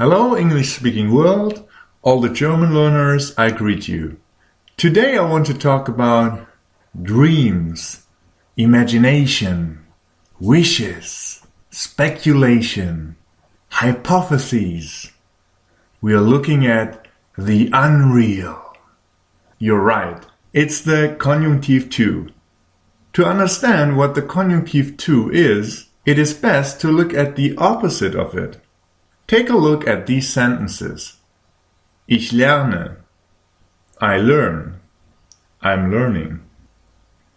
Hello, English-speaking world, all the German learners, I greet you. Today I want to talk about dreams, imagination, wishes, speculation, hypotheses. We are looking at the unreal. You're right, it's the Konjunktiv 2. To understand what the Konjunktiv 2 is, it is best to look at the opposite of it. Take a look at these sentences. Ich lerne. I learn. I'm learning.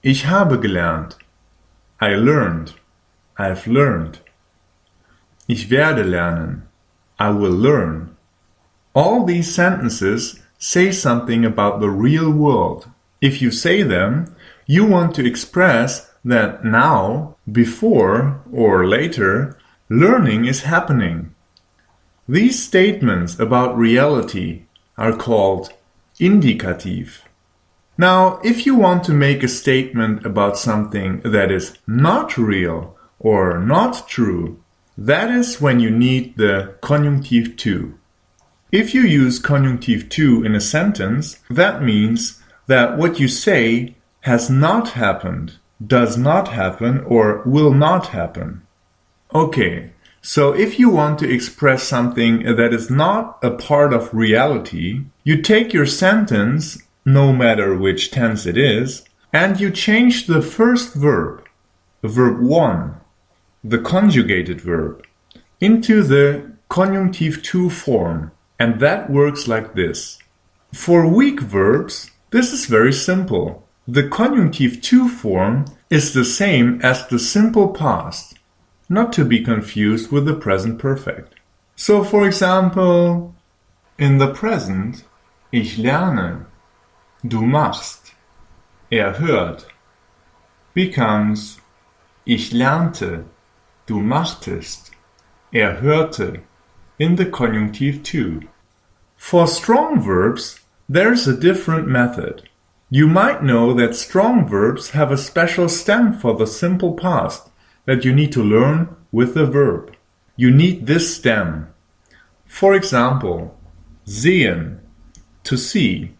Ich habe gelernt. I learned. I've learned. Ich werde lernen. I will learn. All these sentences say something about the real world. If you say them, you want to express that now, before, or later, learning is happening. These statements about reality are called indicative. Now, if you want to make a statement about something that is not real or not true, that is when you need the Konjunktiv 2. If you use Konjunktiv 2 in a sentence, that means that what you say has not happened, does not happen, or will not happen. Okay. So if you want to express something that is not a part of reality, you take your sentence, no matter which tense it is, and you change the first verb, verb 1, the conjugated verb, into the Konjunktiv 2 form, and that works like this. For weak verbs, this is very simple. The Konjunktiv 2 form is the same as the simple past, not to be confused with the present perfect. So, for example, in the present, ich lerne, du machst, hört, becomes ich lernte, du machtest, hörte, in the Konjunktiv 2. For strong verbs, there's a different method. You might know that strong verbs have a special stem for the simple past that you need to learn with the verb. You need this stem. For example, sehen, to see.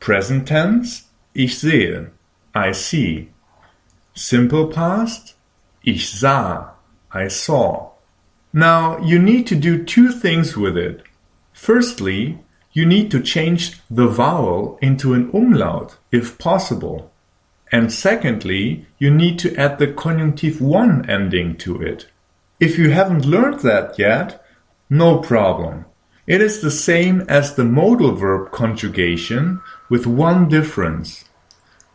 Present tense, ich sehe, I see. Simple past, ich sah, I saw. Now, you need to do two things with it. Firstly, you need to change the vowel into an umlaut, if possible. And secondly, you need to add the Konjunktiv 1 ending to it. If you haven't learned that yet, no problem. It is the same as the modal verb conjugation with one difference.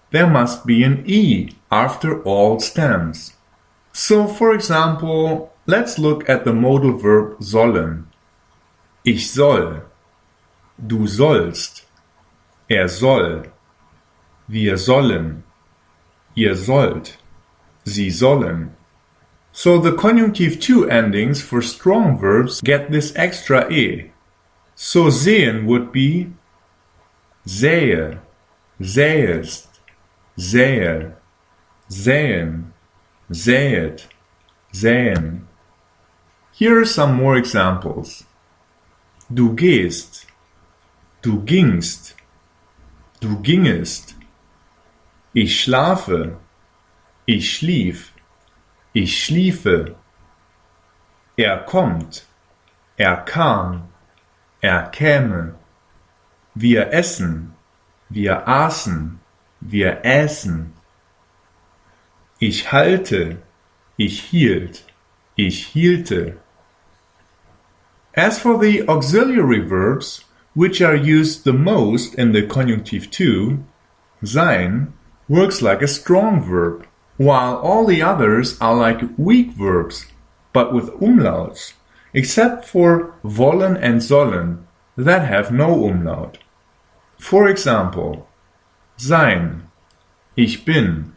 There must be an E after all stems. So, for example, let's look at the modal verb sollen. Ich soll. Du sollst. Soll. Wir sollen. Ihr sollt. Sie sollen. So the Konjunktiv 2 endings for strong verbs get this extra E. So sehen would be sähe, sähest, sähe, sähen, sähet, sähen. Here are some more examples. Du gehst, du gingst, du gingest. Ich schlafe, ich schlief, ich schliefe. Kommt, kam, käme. Wir essen, wir aßen, wir äßen. Ich halte, ich hielt, ich hielte. As for the auxiliary verbs, which are used the most in the Konjunktiv 2, sein works like a strong verb, while all the others are like weak verbs, but with umlauts, except for wollen and sollen, that have no umlaut. For example, sein, ich bin,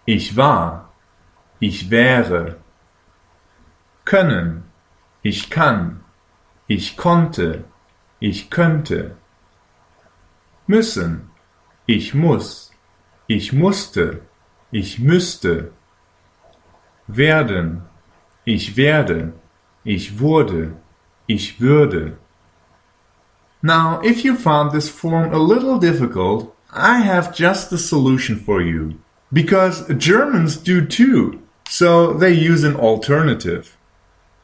ich war, ich wäre. Können, ich kann, ich konnte, ich könnte. Müssen, ich muss, ich musste, ich müsste. Werden, ich werde, ich wurde, ich würde. Now, if you found this form a little difficult, I have just the solution for you. Because Germans do too, so they use an alternative.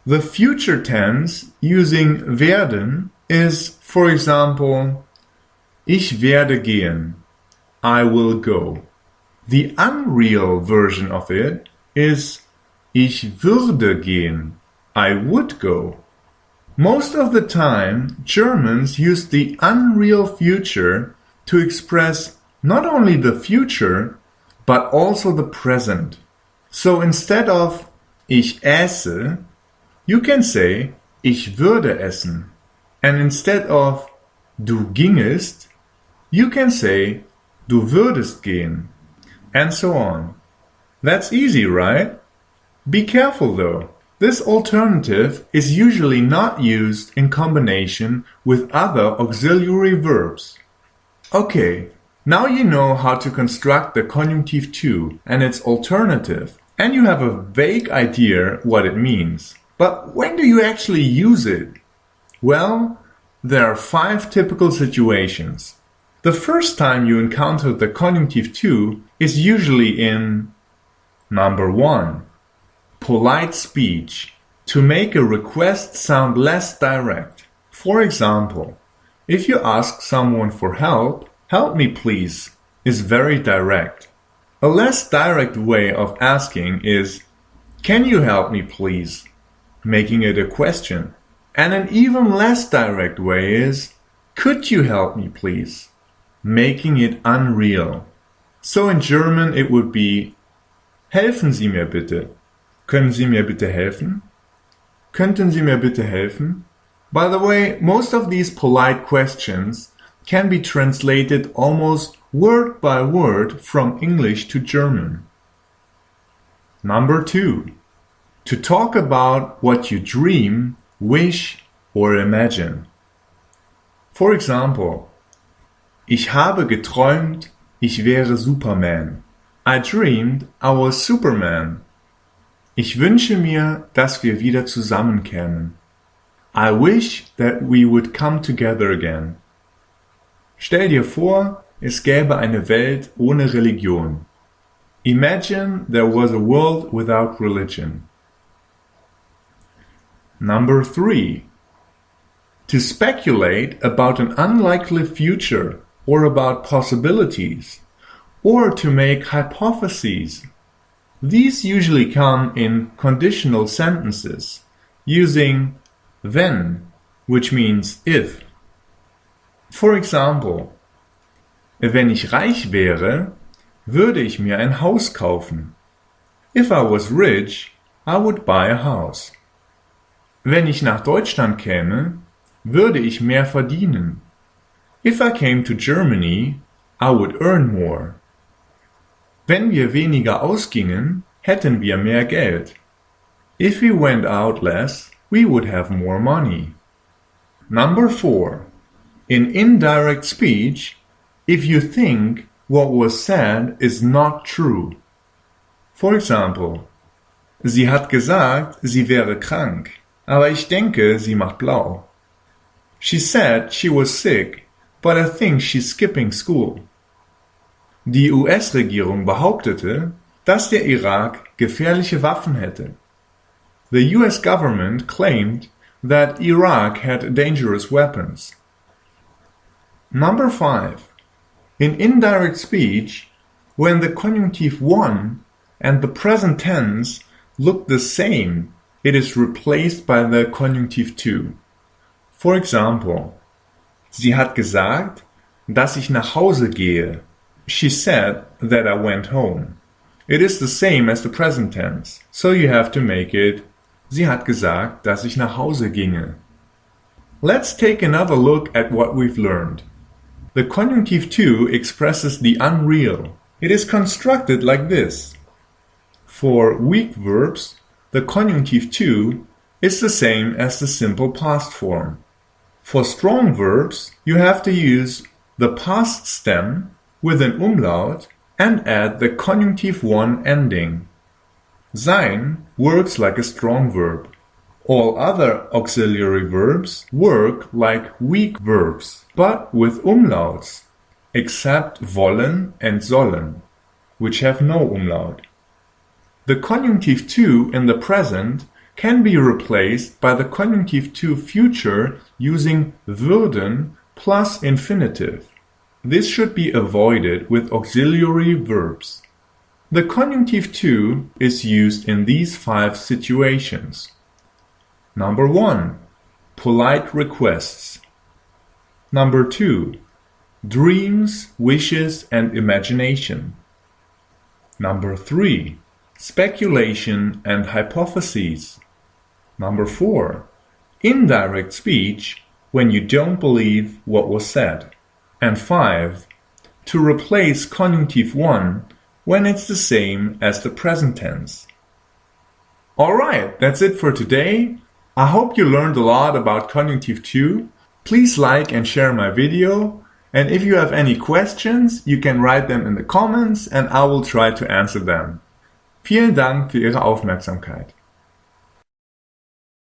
The future tense using werden is, for example, ich werde gehen, I will go. The unreal version of it is ich würde gehen, I would go. Most of the time, Germans use the unreal future to express not only the future, but also the present. So instead of ich esse, you can say ich würde essen. And instead of du gingest, you can say du würdest gehen. And so on. That's easy, right? Be careful though. This alternative is usually not used in combination with other auxiliary verbs. Okay, now you know how to construct the Konjunktiv 2 and its alternative, and you have a vague idea what it means. But when do you actually use it? Well, there are 5 typical situations. The first time you encounter the Konjunktiv 2 is usually in number 1. Polite speech, to make a request sound less direct. For example, if you ask someone for help, help me please, is very direct. A less direct way of asking is, can you help me please, making it a question. And an even less direct way is, could you help me please, making it unreal. So in German it would be, helfen Sie mir bitte. Können Sie mir bitte helfen? Könnten Sie mir bitte helfen? By the way, most of these polite questions can be translated almost word by word from English to German. Number 2. To talk about what you dream, wish or imagine. For example, ich habe geträumt, ich wäre Superman. I dreamed I was Superman. Ich wünsche mir, dass wir wieder zusammenkämen. I wish that we would come together again. Stell dir vor, es gäbe eine Welt ohne Religion. Imagine there was a world without religion. Number 3. To speculate about an unlikely future or about possibilities, or to make hypotheses. These usually come in conditional sentences, using wenn, which means if. For example, wenn ich reich wäre, würde ich mir ein Haus kaufen. If I was rich, I would buy a house. Wenn ich nach Deutschland käme, würde ich mehr verdienen. If I came to Germany, I would earn more. Wenn wir weniger ausgingen, hätten wir mehr Geld. If we went out less, we would have more money. Number 4. In indirect speech, if you think what was said is not true. For example, sie hat gesagt, sie wäre krank, aber ich denke, sie macht blau. She said she was sick, but I think she's skipping school. Die US-Regierung behauptete, dass der Irak gefährliche Waffen hätte. The US government claimed that Iraq had dangerous weapons. Number 5. In indirect speech, when the Konjunktiv 1 and the present tense look the same, it is replaced by the Konjunktiv 2. For example, sie hat gesagt, dass ich nach Hause gehe. She said that I went home. It is the same as the present tense, so you have to make it sie hat gesagt, dass ich nach Hause ginge. Let's take another look at what we've learned. The Konjunktiv 2 expresses the unreal. It is constructed like this. For weak verbs, the Konjunktiv 2 is the same as the simple past form. For strong verbs, you have to use the past stem with an umlaut and add the Konjunktiv 1 ending. Sein works like a strong verb. All other auxiliary verbs work like weak verbs, but with umlauts, except wollen and sollen, which have no umlaut. The conjunctive to in the present can be replaced by the conjunctive to future using würden plus infinitive. This should be avoided with auxiliary verbs. The conjunctive to is used in these 5 situations. Number 1. Polite requests. Number 2. Dreams, wishes, and imagination. Number 3. Speculation and hypotheses. Number 4. Indirect speech when you don't believe what was said. And 5. To replace conjunctive 1 when it's the same as the present tense. Alright, that's it for today. I hope you learned a lot about conjunctive 2. Please like and share my video. And if you have any questions, you can write them in the comments and I will try to answer them. Vielen Dank für Ihre Aufmerksamkeit.